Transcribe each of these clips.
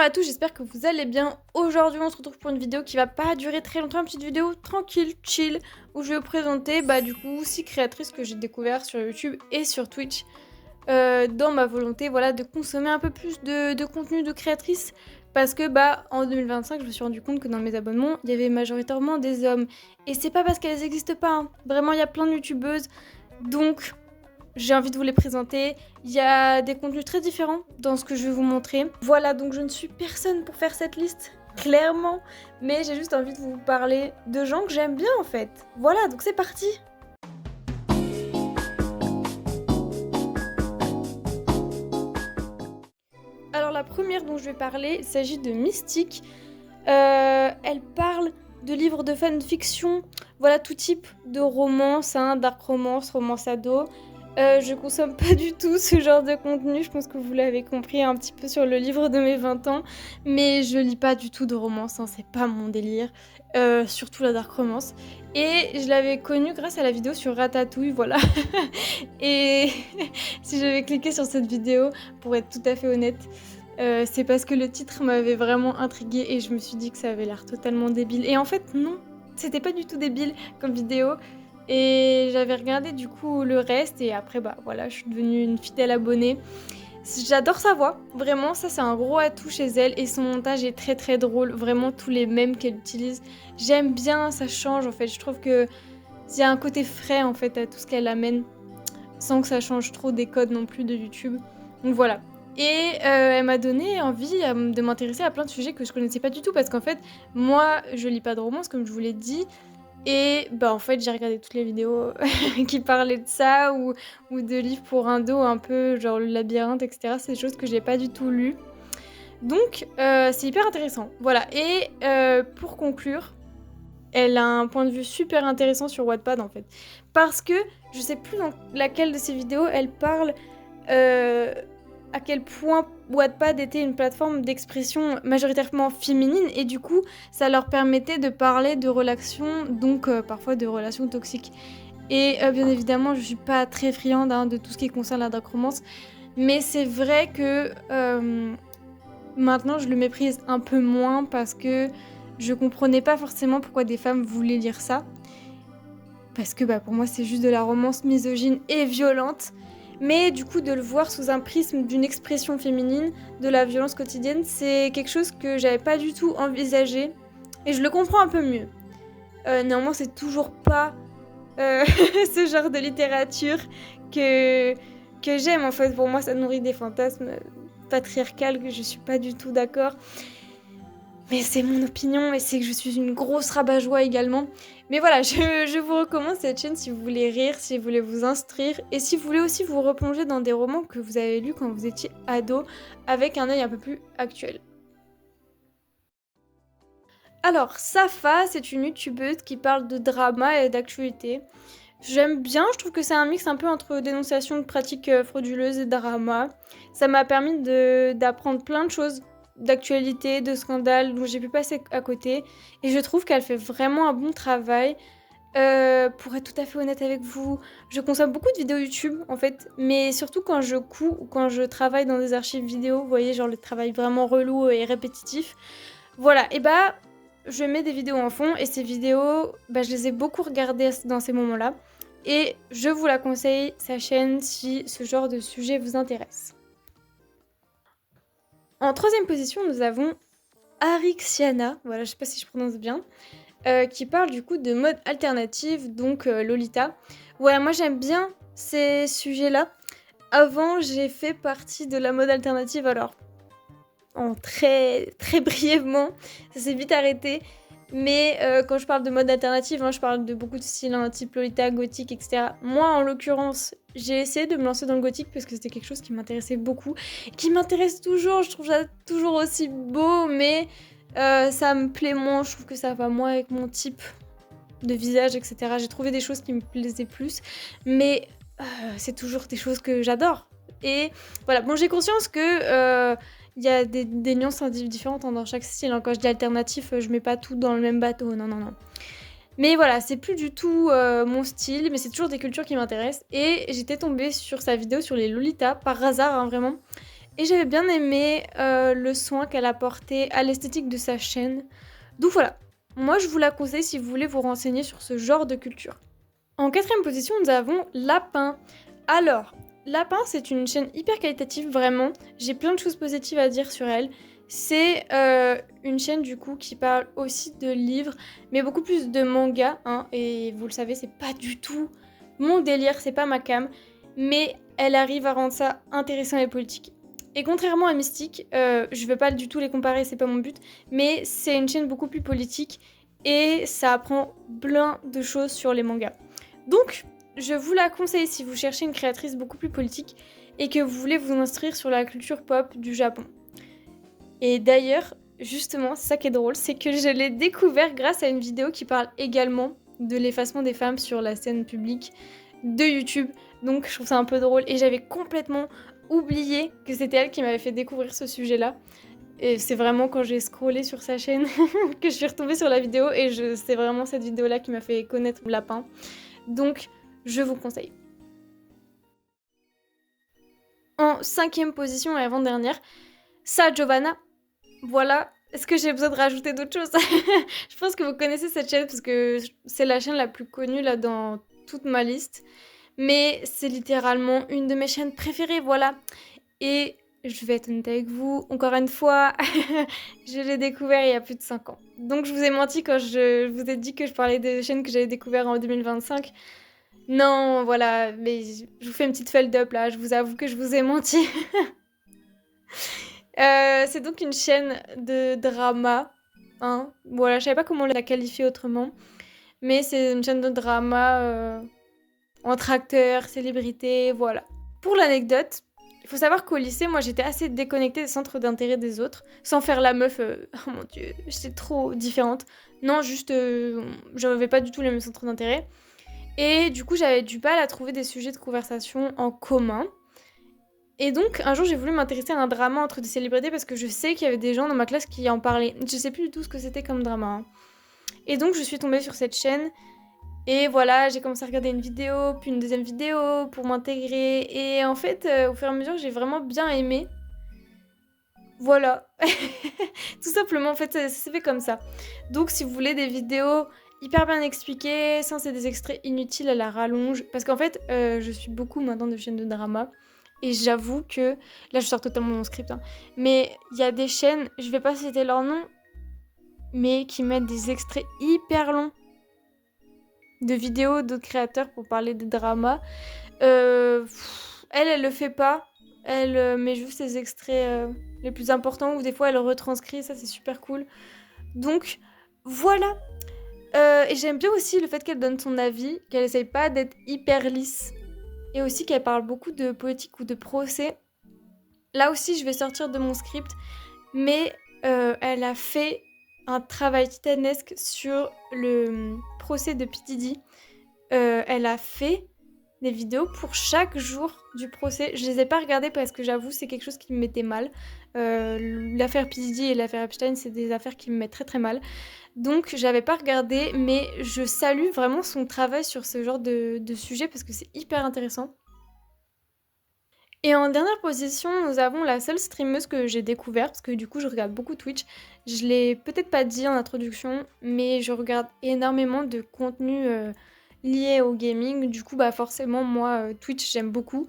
à tous, j'espère que vous allez bien. Aujourd'hui, on se retrouve pour une vidéo qui va pas durer très longtemps, une petite vidéo tranquille, chill, où je vais vous présenter du coup 6 créatrices que j'ai découvertes sur YouTube et sur Twitch dans ma volonté de consommer un peu plus de contenu de créatrices parce que en 2025, je me suis rendu compte que dans mes abonnements, il y avait majoritairement des hommes. Et c'est pas parce qu'elles n'existent pas, hein. Vraiment, il y a plein de youtubeuses, donc j'ai envie de vous les présenter. Il y a des contenus très différents dans ce que je vais vous montrer. Voilà, donc je ne suis personne pour faire cette liste, clairement. Mais j'ai juste envie de vous parler de gens que j'aime bien en fait. Voilà, donc c'est parti. Alors la première dont je vais parler, il s'agit de Mystique. Elle parle de livres de fanfiction, voilà, tout type de romance, dark romance, romance ado. Je consomme pas du tout ce genre de contenu, je pense que vous l'avez compris un petit peu sur le livre de mes 20 ans, mais je lis pas du tout de romance, c'est pas mon délire, surtout la dark romance. Et je l'avais connue grâce à la vidéo sur Ratatouille, voilà. Et si j'avais cliqué sur cette vidéo, pour être tout à fait honnête, c'est parce que le titre m'avait vraiment intriguée et je me suis dit que ça avait l'air totalement débile. Et en fait, non, c'était pas du tout débile comme vidéo. Et j'avais regardé du coup le reste et après voilà, je suis devenue une fidèle abonnée. J'adore sa voix, vraiment, ça c'est un gros atout chez elle et son montage est très très drôle, vraiment tous les mèmes qu'elle utilise. J'aime bien, ça change en fait, je trouve que il y a un côté frais en fait à tout ce qu'elle amène sans que ça change trop des codes non plus de YouTube. Donc voilà. Et elle m'a donné envie de m'intéresser à plein de sujets que je connaissais pas du tout parce qu'en fait, moi je lis pas de romance comme je vous l'ai dit. Et en fait, j'ai regardé toutes les vidéos qui parlaient de ça ou de livres pour indo un peu, genre le labyrinthe, etc. C'est des choses que j'ai pas du tout lues. Donc, c'est hyper intéressant. Voilà. Et pour conclure, elle a un point de vue super intéressant sur Wattpad en fait. Parce que je sais plus dans laquelle de ses vidéos elle parle à quel point Wattpad était une plateforme d'expression majoritairement féminine et du coup ça leur permettait de parler de relations, donc parfois de relations toxiques. Et bien évidemment je suis pas très friande de tout ce qui concerne la dark romance, mais c'est vrai que maintenant je le méprise un peu moins parce que je comprenais pas forcément pourquoi des femmes voulaient lire ça. Parce que pour moi c'est juste de la romance misogyne et violente. Mais du coup, de le voir sous un prisme d'une expression féminine, de la violence quotidienne, c'est quelque chose que j'avais pas du tout envisagé. Et je le comprends un peu mieux. Néanmoins, c'est toujours pas ce genre de littérature que j'aime. En fait, pour moi, ça nourrit des fantasmes patriarcales que je suis pas du tout d'accord. Mais c'est mon opinion et c'est que je suis une grosse rabat-joie également. Mais voilà, je vous recommande cette chaîne si vous voulez rire, si vous voulez vous instruire et si vous voulez aussi vous replonger dans des romans que vous avez lus quand vous étiez ado avec un œil un peu plus actuel. Alors, Safa, c'est une youtubeuse qui parle de drama et d'actualité. J'aime bien, je trouve que c'est un mix un peu entre dénonciation de pratiques frauduleuses et drama. Ça m'a permis d'apprendre plein de choses d'actualité, de scandales dont j'ai pu passer à côté. Et je trouve qu'elle fait vraiment un bon travail. Pour être tout à fait honnête avec vous, je consomme beaucoup de vidéos YouTube en fait, mais surtout quand je couds ou quand je travaille dans des archives vidéo, vous voyez, genre le travail vraiment relou et répétitif. Voilà, et je mets des vidéos en fond et ces vidéos, je les ai beaucoup regardées dans ces moments-là. Et je vous la conseille, sa chaîne, si ce genre de sujet vous intéresse. En troisième position, nous avons Arixiana, voilà, je sais pas si je prononce bien, qui parle du coup de mode alternative, donc Lolita. Voilà, moi j'aime bien ces sujets-là. Avant, j'ai fait partie de la mode alternative, alors en très très brièvement, ça s'est vite arrêté. Mais quand je parle de mode alternative, je parle de beaucoup de styles, type Lolita, gothique, etc. Moi, en l'occurrence, j'ai essayé de me lancer dans le gothique parce que c'était quelque chose qui m'intéressait beaucoup. Qui m'intéresse toujours, je trouve ça toujours aussi beau, mais ça me plaît moins, je trouve que ça va moins avec mon type de visage, etc. J'ai trouvé des choses qui me plaisaient plus, mais c'est toujours des choses que j'adore. Et voilà, j'ai conscience que il y a des nuances différentes dans chaque style. Quand je dis alternatif, je mets pas tout dans le même bateau, non. Mais voilà, c'est plus du tout mon style, mais c'est toujours des cultures qui m'intéressent. Et j'étais tombée sur sa vidéo sur les Lolitas, par hasard, vraiment. Et j'avais bien aimé le soin qu'elle a porté à l'esthétique de sa chaîne. Donc voilà, moi je vous la conseille si vous voulez vous renseigner sur ce genre de culture. En quatrième position, nous avons Lapin. Alors, Lapin, c'est une chaîne hyper qualitative, vraiment. J'ai plein de choses positives à dire sur elle. C'est une chaîne du coup qui parle aussi de livres, mais beaucoup plus de manga, hein, et vous le savez, c'est pas du tout mon délire, c'est pas ma cam, mais elle arrive à rendre ça intéressant et politique. Et contrairement à Mystique, je vais pas du tout les comparer, c'est pas mon but, mais c'est une chaîne beaucoup plus politique et ça apprend plein de choses sur les mangas. Donc, je vous la conseille si vous cherchez une créatrice beaucoup plus politique et que vous voulez vous instruire sur la culture pop du Japon. Et d'ailleurs, justement, c'est ça qui est drôle, c'est que je l'ai découvert grâce à une vidéo qui parle également de l'effacement des femmes sur la scène publique de YouTube. Donc je trouve ça un peu drôle et j'avais complètement oublié que c'était elle qui m'avait fait découvrir ce sujet-là. Et c'est vraiment quand j'ai scrollé sur sa chaîne que je suis retombée sur la vidéo et c'est vraiment cette vidéo-là qui m'a fait connaître Lapin. Donc je vous conseille. En cinquième position et avant-dernière, Sa Giovanna. Voilà. Est-ce que j'ai besoin de rajouter d'autres choses? Je pense que vous connaissez cette chaîne parce que c'est la chaîne la plus connue là dans toute ma liste. Mais c'est littéralement une de mes chaînes préférées, voilà. Et je vais être honnête avec vous, encore une fois, je l'ai découvert il y a plus de 5 ans. Donc je vous ai menti quand je vous ai dit que je parlais des chaînes que j'avais découvert en 2025. Non, voilà, mais je vous fais une petite fold-up là, je vous avoue que je vous ai menti. C'est donc une chaîne de drama, hein. Voilà, je savais pas comment la qualifier autrement, mais c'est une chaîne de drama entre acteurs, célébrités, voilà. Pour l'anecdote, il faut savoir qu'au lycée, moi j'étais assez déconnectée des centres d'intérêt des autres, sans faire la meuf, oh mon dieu, j'étais trop différente. Non, juste, j'avais pas du tout les mêmes centres d'intérêt. Et du coup, j'avais du mal à trouver des sujets de conversation en commun. Et donc, un jour, j'ai voulu m'intéresser à un drama entre des célébrités parce que je sais qu'il y avait des gens dans ma classe qui en parlaient. Je sais plus du tout ce que c'était comme drama, hein. Et donc, je suis tombée sur cette chaîne. Et voilà, j'ai commencé à regarder une vidéo, puis une deuxième vidéo pour m'intégrer. Et en fait, au fur et à mesure, j'ai vraiment bien aimé. Voilà. Tout simplement, en fait, ça s'est fait comme ça. Donc, si vous voulez des vidéos hyper bien expliquées, sans c'est des extraits inutiles à la rallonge. Parce qu'en fait, je suis beaucoup maintenant de chaînes de drama. Et j'avoue que... Là, je sors totalement mon script, hein. Mais il y a des chaînes, je vais pas citer leur nom, mais qui mettent des extraits hyper longs de vidéos d'autres créateurs pour parler des dramas. Elle le fait pas. Elle met juste les extraits les plus importants ou des fois elle retranscrit, ça c'est super cool. Donc voilà. Et j'aime bien aussi le fait qu'elle donne son avis, qu'elle essaye pas d'être hyper lisse. Et aussi qu'elle parle beaucoup de politique ou de procès. Là aussi je vais sortir de mon script, mais elle a fait un travail titanesque sur le procès de P. Diddy. Elle a fait des vidéos pour chaque jour du procès. Je les ai pas regardées parce que j'avoue c'est quelque chose qui me mettait mal. L'affaire P. Diddy et l'affaire Epstein, c'est des affaires qui me mettent très très mal. Donc j'avais pas regardé, mais je salue vraiment son travail sur ce genre de sujet parce que c'est hyper intéressant. Et en dernière position, nous avons la seule streameuse que j'ai découverte, parce que du coup je regarde beaucoup Twitch. Je l'ai peut-être pas dit en introduction, mais je regarde énormément de contenu lié au gaming. Du coup, bah forcément, moi, Twitch, j'aime beaucoup.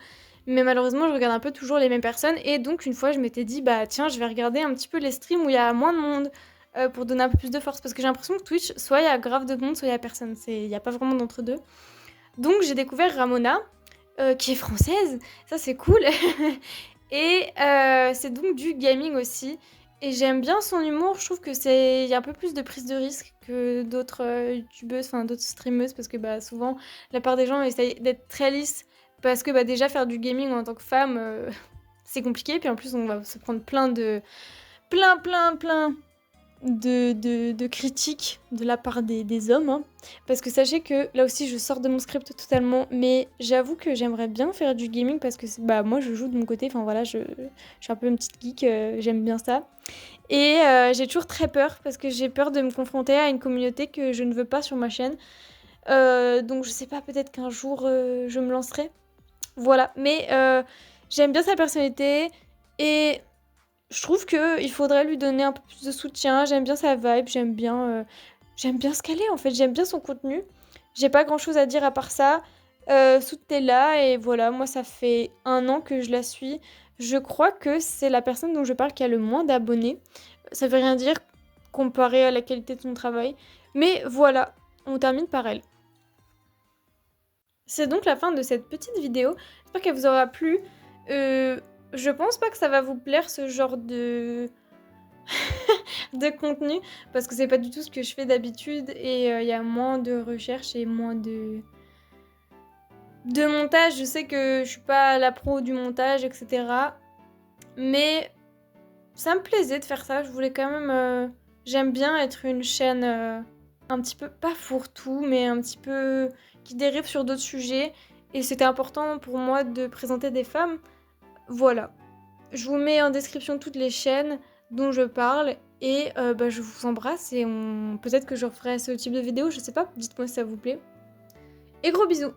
Mais malheureusement, je regarde un peu toujours les mêmes personnes. Et donc, une fois, je m'étais dit, bah tiens, je vais regarder un petit peu les streams où il y a moins de monde pour donner un peu plus de force. Parce que j'ai l'impression que Twitch, soit il y a grave de monde, soit il y a personne. Il n'y a pas vraiment d'entre-deux. Donc, j'ai découvert Ramona, qui est française. Ça, c'est cool. Et c'est donc du gaming aussi. Et j'aime bien son humour, je trouve que il y a un peu plus de prise de risque que d'autres youtubeuses, enfin d'autres streameuses, parce que bah, souvent, la part des gens essayent d'être très lisses, parce que bah, déjà faire du gaming en tant que femme, c'est compliqué, puis en plus on va se prendre plein de critiques de la part des hommes, hein. Parce que sachez que là aussi je sors de mon script totalement, mais j'avoue que j'aimerais bien faire du gaming parce que bah, moi je joue de mon côté, enfin voilà, je suis un peu une petite geek, j'aime bien ça. Et j'ai toujours très peur parce que j'ai peur de me confronter à une communauté que je ne veux pas sur ma chaîne. Donc je sais pas, peut-être qu'un jour je me lancerai. Voilà, mais j'aime bien sa personnalité. Et je trouve qu'il faudrait lui donner un peu plus de soutien. J'aime bien sa vibe, j'aime bien ce qu'elle est en fait, j'aime bien son contenu. J'ai pas grand chose à dire à part ça. Soutenez-la et voilà, moi ça fait 1 an que je la suis. Je crois que c'est la personne dont je parle qui a le moins d'abonnés. Ça veut rien dire comparé à la qualité de son travail. Mais voilà, on termine par elle. C'est donc la fin de cette petite vidéo. J'espère qu'elle vous aura plu. Je pense pas que ça va vous plaire ce genre de de contenu parce que c'est pas du tout ce que je fais d'habitude et il y a moins de recherche et moins de montage. Je sais que je suis pas la pro du montage, etc. Mais ça me plaisait de faire ça. Je voulais quand même. J'aime bien être une chaîne un petit peu, pas fourre-tout, mais un petit peu qui dérive sur d'autres sujets. Et c'était important pour moi de présenter des femmes. Voilà. Je vous mets en description toutes les chaînes dont je parle. Et je vous embrasse et peut-être que je referai ce type de vidéo, je sais pas. Dites-moi si ça vous plaît. Et gros bisous!